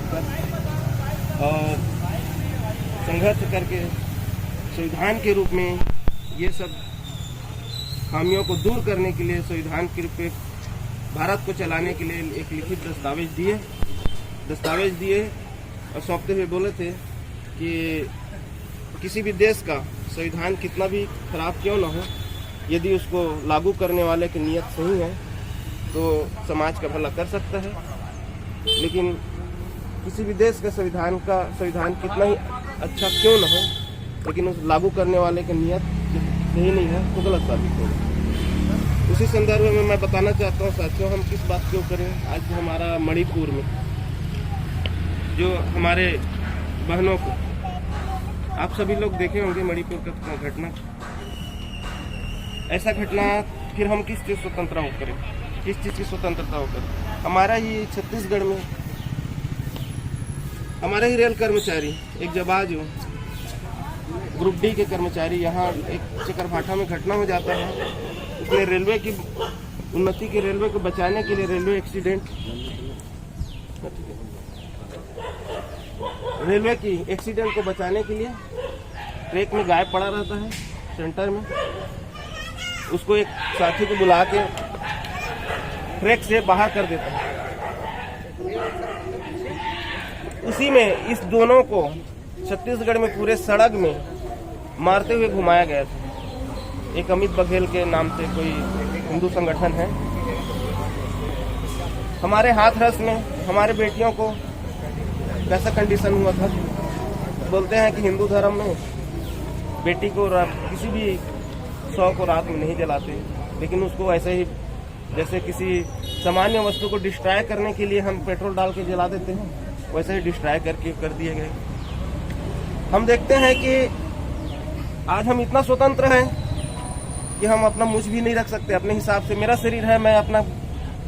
कर और संघर्ष करके संविधान के रूप में ये सब खामियों को दूर करने के लिए संविधान के रूप में भारत को चलाने के लिए एक लिखित दस्तावेज दिए और सौंपते हुए बोले थे कि किसी भी देश का संविधान कितना भी खराब क्यों न हो, यदि उसको लागू करने वाले की नीयत सही है तो समाज का भला कर सकता है। लेकिन किसी भी देश का संविधान कितना ही अच्छा क्यों न हो, लेकिन उस लागू करने वाले की नीयत सही नहीं है तो गलत साबित होगा। उसी संदर्भ में मैं बताना चाहता हूँ साथियों, हम किस बात क्यों करें। आज हमारा मणिपुर में जो हमारे बहनों को, आप सभी लोग देखे होंगे मणिपुर का घटना, ऐसा घटना फिर हम किस चीज़ स्वतंत्रता हो करें, किस चीज़ की स्वतंत्रता हो करें। हमारा ही छत्तीसगढ़ में हमारे ही रेल कर्मचारी, एक जबाज हो ग्रुप डी के कर्मचारी, यहाँ एक चकरभाठा में घटना हो जाता है। उसने रेलवे की उन्नति के रेलवे को बचाने के लिए रेलवे एक्सीडेंट को बचाने के लिए ट्रैक में गायब पड़ा रहता है सेंटर में। उसको एक साथी को बुला के ट्रैक से बाहर कर देता है। उसी में इस दोनों को छत्तीसगढ़ में पूरे सड़क में मारते हुए घुमाया गया था। एक अमित बघेल के नाम से कोई हिंदू संगठन है। हमारे हाथरस में हमारे बेटियों को कैसा कंडीशन हुआ था। बोलते हैं कि हिंदू धर्म में बेटी को किसी भी 100 को रात में नहीं जलाते, लेकिन उसको ऐसे ही जैसे किसी सामान्य वस्तु को डिस्ट्रॉय करने के लिए हम पेट्रोल डाल के जला देते हैं, वैसे ही डिस्ट्रॉय करके कर दिए गए। हम देखते हैं कि आज हम इतना स्वतंत्र हैं कि हम अपना मूछ भी नहीं रख सकते अपने हिसाब से। मेरा शरीर है, मैं अपना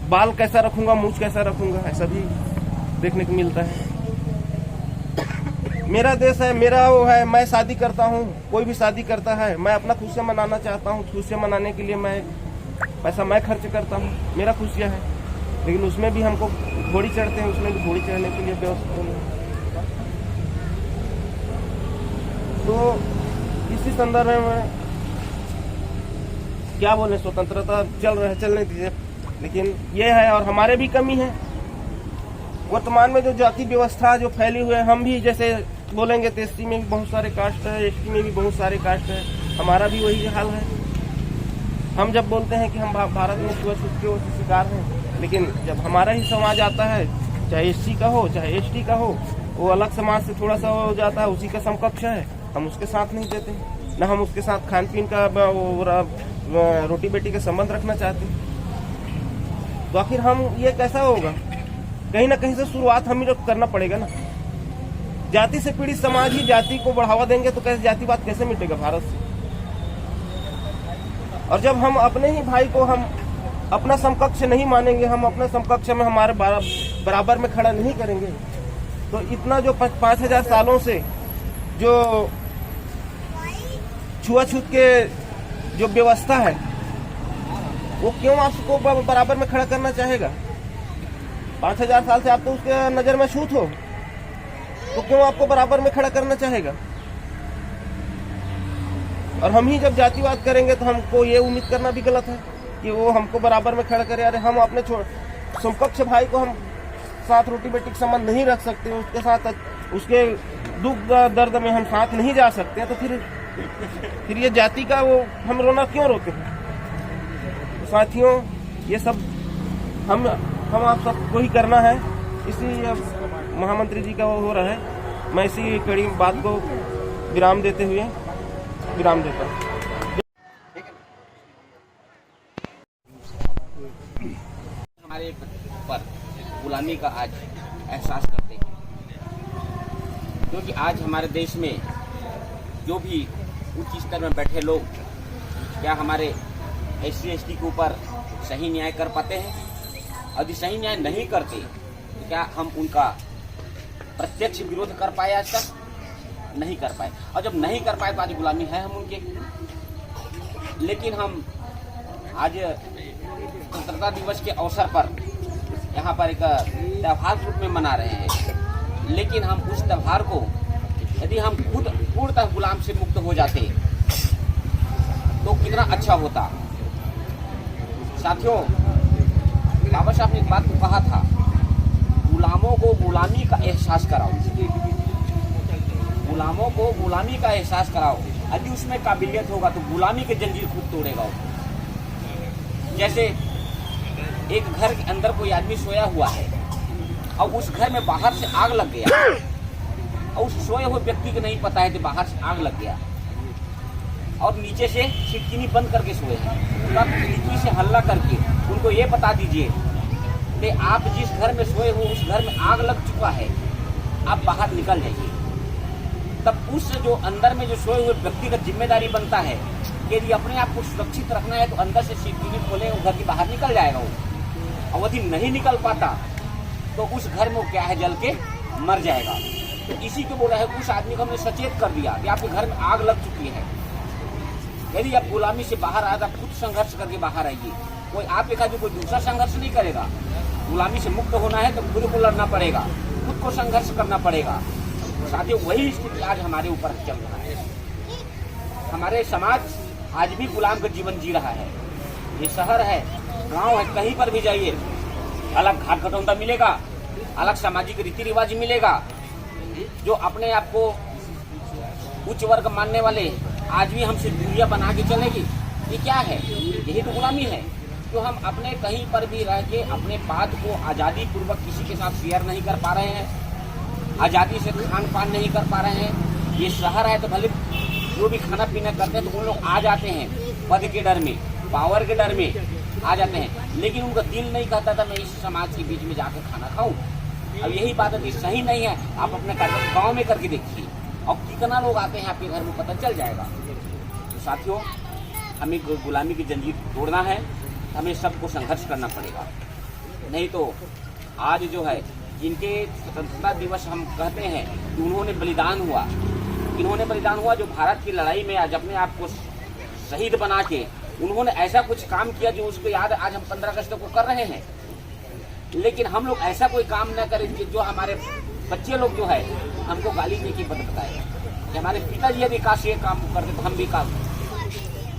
बाल कैसा रखूंगा, मूछ कैसा रखूंगा, ऐसा भी देखने को मिलता है। मेरा देश है, मेरा वो है, मैं शादी करता हूँ, कोई भी शादी करता है, मैं अपना खुशियाँ मनाना चाहता हूँ। खुशियाँ मनाने के लिए मैं पैसा मैं खर्च करता हूँ, मेरा खुशियाँ है। लेकिन उसमें भी हमको घोड़ी चढ़ते हैं, उसमें भी घोड़ी चढ़ने के लिए व्यवस्था नहीं। तो इसी संदर्भ में क्या बोले, स्वतंत्रता चलने दीजिए, लेकिन ये है और हमारे भी कमी है। वर्तमान में जो जाति व्यवस्था जो फैली हुई है, हम भी जैसे बोलेंगे तो एससी में भी बहुत सारे कास्ट है, एसटी में भी बहुत सारे कास्ट है, हमारा भी वही हाल है। हम जब बोलते हैं कि हम भारत में छुआछूत के शिकार हैं, लेकिन जब हमारा ही समाज आता है, चाहे एससी का हो चाहे एसटी का हो, वो अलग समाज से थोड़ा सा हो जाता है, उसी का समकक्ष है, हम उसके साथ नहीं देते, न हम उसके साथ खान पीन का रोटी बेटी का संबंध रखना चाहते। तो आखिर हम ये कैसा होगा, कहीं ना कहीं से शुरुआत हम ही करना पड़ेगा ना। जाति से पीड़ित समाज ही जाति को बढ़ावा देंगे तो कैसे जातिवाद कैसे मिटेगा भारत से। और जब हम अपने ही भाई को हम अपना समकक्ष नहीं मानेंगे, हम अपने समकक्ष में हमारे बराबर में खड़ा नहीं करेंगे, तो इतना जो 5000 सालों से जो छुआछूत के जो व्यवस्था है, वो क्यों आपको बराबर में खड़ा करना चाहेगा। 5000 साल से आप तो उसके नजर में छूत हो, तो क्यों आपको बराबर में खड़ा करना चाहेगा। और हम ही जब जातिवाद करेंगे तो हमको ये उम्मीद करना भी गलत है कि वो हमको बराबर में खड़ा करे। अरे हम अपने समकक्ष भाई को हम साथ रोटी बेटी का संबंध नहीं रख सकते, उसके साथ उसके दुख दर्द में हम साथ नहीं जा सकते, तो फिर ये जाति का वो हम रोना क्यों रोते हैं। तो साथियों, ये सब हम आप सबको ही करना है। इसी महामंत्री जी का वो हो रहा है। मैं इसी कड़ी बात को विराम देते हुए विराम देता हूँ। हमारे पर गुलामी का आज एहसास करते हैं, क्योंकि आज हमारे देश में जो भी उच्च स्तर में बैठे लोग क्या हमारे SC ST के ऊपर सही न्याय कर पाते हैं। यदि सही न्याय नहीं करते तो क्या हम उनका प्रत्यक्ष विरोध कर पाए? आज तक नहीं कर पाए, और जब नहीं कर पाए तो आज गुलामी है हम उनके। लेकिन हम आज स्वतंत्रता दिवस के अवसर पर यहाँ पर एक त्योहार रूप में मना रहे हैं। लेकिन हम उस त्यौहार को यदि हम खुद पूर्णतः गुलाम से मुक्त हो जाते तो कितना अच्छा होता। साथियों, बाबा साहब ने एक बात को कहा था, गुलामों को गुलामी का एहसास कराओ, गुलामों को गुलामी का एहसास कराओ। यदि उसमें काबिलियत होगा तो गुलामी के जंजीर खुद तोड़ेगा वो। जैसे एक घर के अंदर कोई आदमी सोया हुआ है और उस घर में बाहर से आग लग गया और उस सोए हुए व्यक्ति को नहीं पता है कि बाहर से आग लग गया और नीचे से खिड़की बंद करके सोए हैं, तब खिड़की से हल्ला करके उनको ये बता दीजिए कि आप जिस घर में सोए हो उस घर में आग लग चुका है, आप बाहर निकल जाइए। तब उस जो अंदर में जो सोए हुए व्यक्ति का जिम्मेदारी बनता है कि यदि अपने आप को सुरक्षित रखना है तो अंदर से खिड़की खोले घर के बाहर निकल जाएगा वो। और यदि नहीं निकल पाता तो उस घर में वो क्या है, जल के मर जाएगा। तो इसी को बोला है, उस आदमी को हमने सचेत कर दिया कि आपके घर में आग लग चुकी है। यदि आप गुलामी से बाहर आए तो आप खुद संघर्ष करके बाहर आइए। कोई आप देखा जो कोई दूसरा संघर्ष नहीं करेगा। गुलामी से मुक्त होना है तो खुद को लड़ना पड़ेगा, खुद को संघर्ष करना पड़ेगा। साथियों, वही स्थिति आज हमारे ऊपर चल रहा है। हमारे समाज आज भी गुलाम का जीवन जी रहा है। ये शहर है, गांव है, कहीं पर भी जाइए अलग घाट घटौंदा मिलेगा, अलग सामाजिक रीति रिवाज मिलेगा। जो अपने आप को उच्च वर्ग मानने वाले आज भी हमसे दूरियां बना के चलेगी। ये क्या है? यही तो गुलामी है। जो हम अपने कहीं पर भी रह के अपने बात को आज़ादी पूर्वक किसी के साथ शेयर नहीं कर पा रहे हैं, आज़ादी से खान पान नहीं कर पा रहे हैं। ये शहर है तो भले जो भी खाना पीना करते हैं तो उन लोग आ जाते हैं पद के डर में, पावर के डर में आ जाते हैं, लेकिन उनका दिल नहीं कहता था मैं इस समाज के बीच में जाकर खाना खाऊं। अब यही बात है, सही नहीं है। आप अपने कार्यक्रम गाँव में करके देखिए और कितना लोग आते हैं आपके घर में, पता चल जाएगा। तो साथियों, हमें गुलामी की जंजीर तोड़ना है, हमें सबको संघर्ष करना पड़ेगा। नहीं तो आज जो है जिनके स्वतंत्रता दिवस हम कहते हैं कि उन्होंने बलिदान हुआ, इन्होंने बलिदान हुआ जो भारत की लड़ाई में आज अपने आप को शहीद बना के उन्होंने ऐसा कुछ काम किया जो उसको याद आज हम 15 अगस्त को कर रहे हैं। लेकिन हम लोग ऐसा कोई काम न करें जो हमारे बच्चे लोग जो है हमको गाली दे के बताए कि हमारे पिताजी यदि काश ये काम करते तो हम भी काम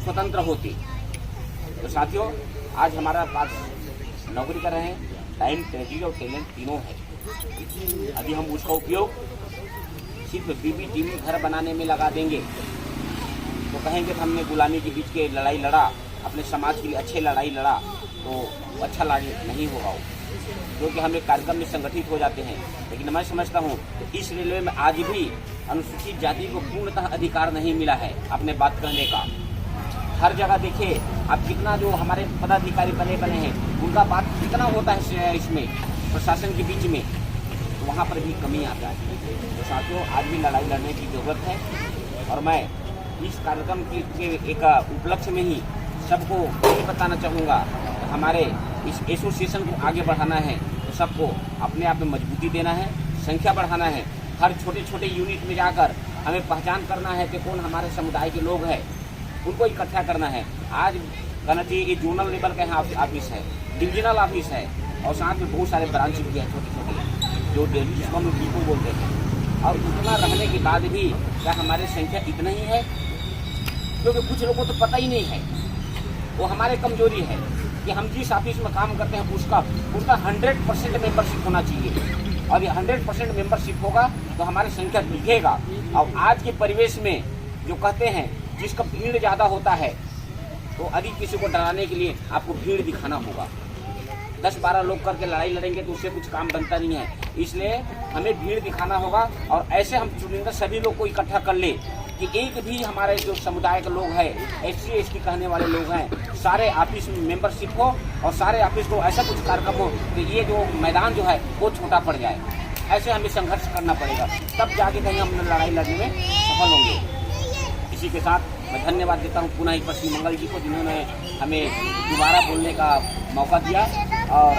स्वतंत्र होते। तो साथियों, आज हमारा पास नौकरी कर रहे हैं, टाइम, ट्रेजेडी और टैलेंट तीनों है। यदि हम उसका उपयोग सिर्फ बीबी टीवी घर बनाने में लगा देंगे तो कहेंगे कि हमने गुलामी के बीच के लड़ाई लड़ा, अपने समाज के लिए अच्छे लड़ाई लड़ा, तो अच्छा नहीं होगा वो, क्योंकि हम एक कार्यक्रम में संगठित हो जाते हैं। लेकिन मैं समझता हूँ कि इस रेलवे में आज भी अनुसूचित जाति को पूर्णतः अधिकार नहीं मिला है अपने बात कहने का। हर जगह देखिए आप कितना जो हमारे पदाधिकारी बने हैं उनका बात कितना होता है इसमें प्रशासन के बीच में, तो वहाँ पर भी कमी आता है। तो साथियों, आज भी लड़ाई लड़ने की जरूरत है और मैं इस कार्यक्रम के एक उपलक्ष्य में ही सबको यही बताना चाहूँगा, हमारे इस एसोसिएशन को आगे बढ़ाना है तो सबको अपने आप में मजबूती देना है, संख्या बढ़ाना है। हर छोटे छोटे यूनिट में जाकर हमें पहचान करना है कि कौन हमारे समुदाय के लोग हैं, उनको इकट्ठा करना है। आज कहना चाहिए ये जोनल लेवल का यहाँ ऑफिस है, डिविजनल ऑफिस है और साथ में बहुत सारे ब्रांच भी हैं छोटे छोटे जो जिसको हम डिपो बोलते हैं। और उतना रहने के बाद भी क्या हमारी संख्या इतना ही है? क्योंकि कुछ लोगों को तो पता ही नहीं है। वो हमारे कमजोरी है कि हम जिस ऑफिस में काम करते हैं उसका 100% मेंबरशिप होना चाहिए और ये 100% मेंबरशिप होगा तो हमारी संख्या दिखेगा। और आज के परिवेश में जो कहते हैं जिसका भीड़ ज़्यादा होता है तो यदि किसी को डराने के लिए आपको भीड़ दिखाना होगा। 10-12 लोग करके लड़ाई लड़ेंगे तो उससे कुछ काम बनता नहीं है, इसलिए हमें भीड़ दिखाना होगा। और ऐसे हम चुनिंदा सभी लोग को इकट्ठा कर ले कि एक भी हमारे जो समुदाय के लोग हैं, SC/ST कहने वाले लोग हैं, सारे ऑफिस में मेंबरशिप हो और सारे ऑफिस को ऐसा कुछ कार्यक्रम हो कि ये जो मैदान जो है वो छोटा पड़ जाए। ऐसे हमें संघर्ष करना पड़ेगा, तब जाके कहीं हम लड़ाई लड़ने में सफल होंगे। इसी के साथ मैं धन्यवाद देता हूँ पुनः एक पश्चिम मंगल जी को, जिन्होंने हमें दोबारा बोलने का मौका दिया और